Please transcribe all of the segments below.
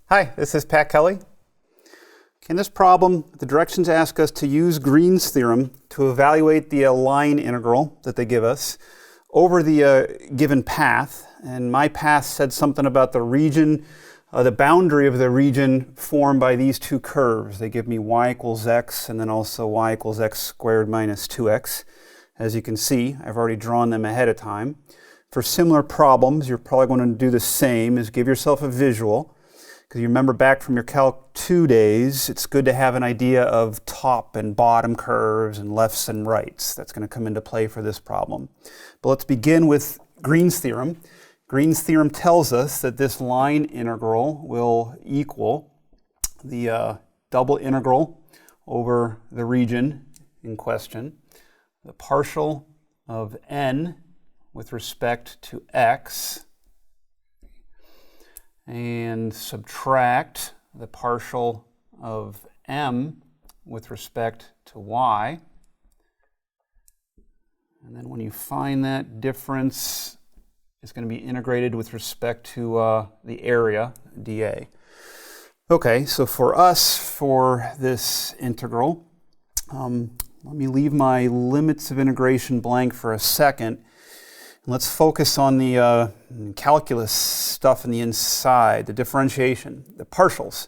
Hi, this is Pat Kelly. In this problem, the directions ask us to use Green's theorem to evaluate the line integral that they give us over the given path. And my path said something about the region, the boundary of the region formed by these two curves. They give me y equals x and then also y equals x squared minus 2x. As you can see, I've already drawn them ahead of time. For similar problems, you're probably going to do the same, is give yourself a visual. Because you remember back from your Calc 2 days, it's good to have an idea of top and bottom curves and lefts and rights. That's going to come into play for this problem. But let's begin with Green's theorem. Green's theorem tells us that this line integral will equal the double integral over the region in question, the partial of n with respect to x, and subtract the partial of m with respect to y. And then when you find that difference, it's going to be integrated with respect to the area, dA. Okay, so for us, for this integral, let me leave my limits of integration blank for a second. Let's focus on the calculus stuff in the inside, the differentiation, the partials.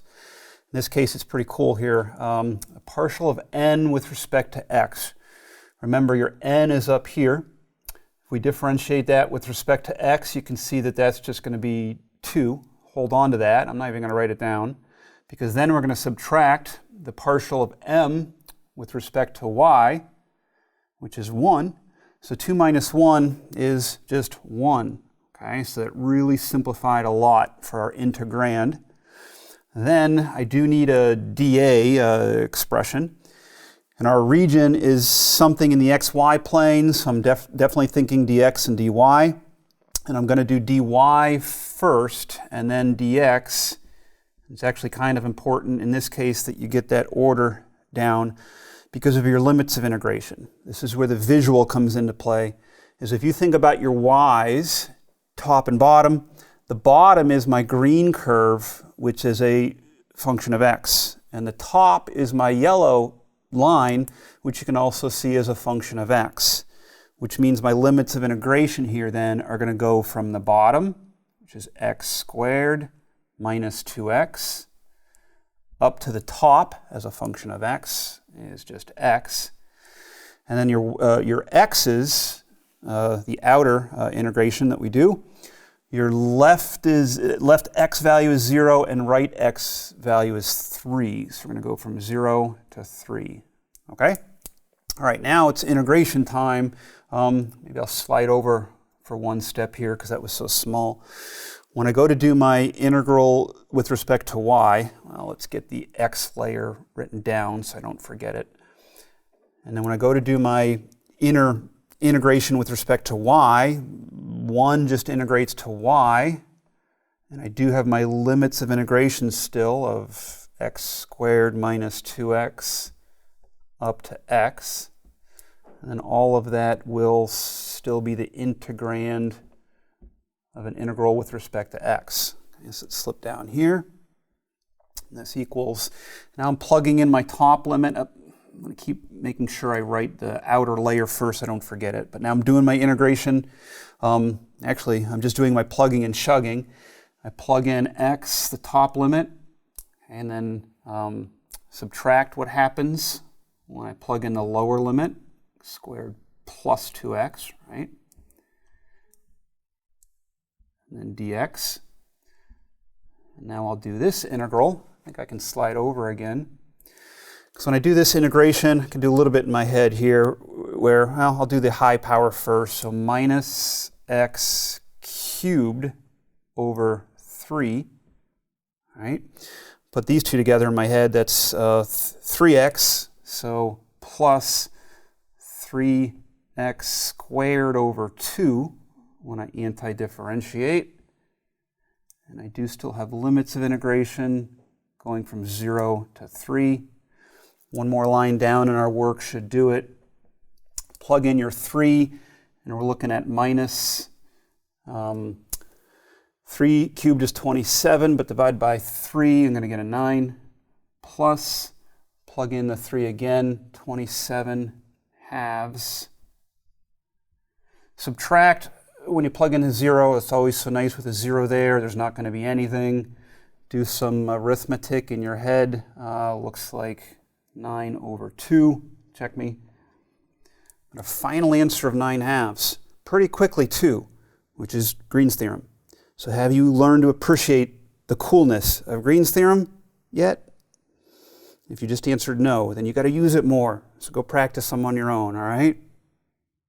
In this case, it's pretty cool here. A partial of n with respect to x. Remember, your n is up here. If we differentiate that with respect to x, you can see that that's just going to be 2. Hold on to that. I'm not even going to write it down. Because then we're going to subtract the partial of m with respect to y, which is 1. So 2 minus 1 is just 1. Okay, so that really simplified a lot for our integrand. Then I do need a dA expression. And our region is something in the xy plane, so I'm definitely thinking dx and dy. And I'm going to do dy first, and then dx. It's actually kind of important in this case that you get that order down because of your limits of integration. This is where the visual comes into play, is if you think about your y's, top and bottom, the bottom is my green curve, which is a function of x. And the top is my yellow line, which you can also see as a function of x, which means my limits of integration here then are going to go from the bottom, which is x squared minus 2x, up to the top as a function of x is just x. And then your x's, the outer integration that we do, your left x value is 0 and right x value is 3. So we're going to go from 0 to 3. Okay? All right, now it's integration time. Maybe I'll slide over for one step here because that was so small. When I go to do my integral with respect to y, well, let's get the x layer written down so I don't forget it. And then when I go to do my integration with respect to y, 1 just integrates to y, and I do have my limits of integration still of x squared minus 2x up to x. And then all of that will still be the integrand of an integral with respect to x. Okay, so it's slipped down here. And this equals, now I'm plugging in my top limit. I'm going to keep making sure I write the outer layer first so I don't forget it. But now I'm doing my integration. Actually, I'm just doing my plugging and shugging. I plug in x, the top limit, and then subtract what happens when I plug in the lower limit, squared plus 2x, right? And then dx. And now I'll do this integral. I think I can slide over again. So when I do this integration, I can do a little bit in my head here where, well, I'll do the high power first. So minus x cubed over 3, right? Put these two together in my head, that's 3x, so plus 3x squared over 2 when I anti-differentiate. And I do still have limits of integration going from 0 to 3. One more line down in our work should do it. Plug in your 3, and we're looking at minus 3 cubed is 27, but divide by 3, I'm going to get a 9. Plus, plug in the 3 again, 27 halves. Subtract, when you plug in a 0, it's always so nice with a 0 there. There's not going to be anything. Do some arithmetic in your head. Looks like 9 over 2. Check me. And a final answer of 9 halves. Pretty quickly, too, which is Green's theorem. So have you learned to appreciate the coolness of Green's theorem yet? If you just answered no, then you got to use it more. So go practice some on your own, all right?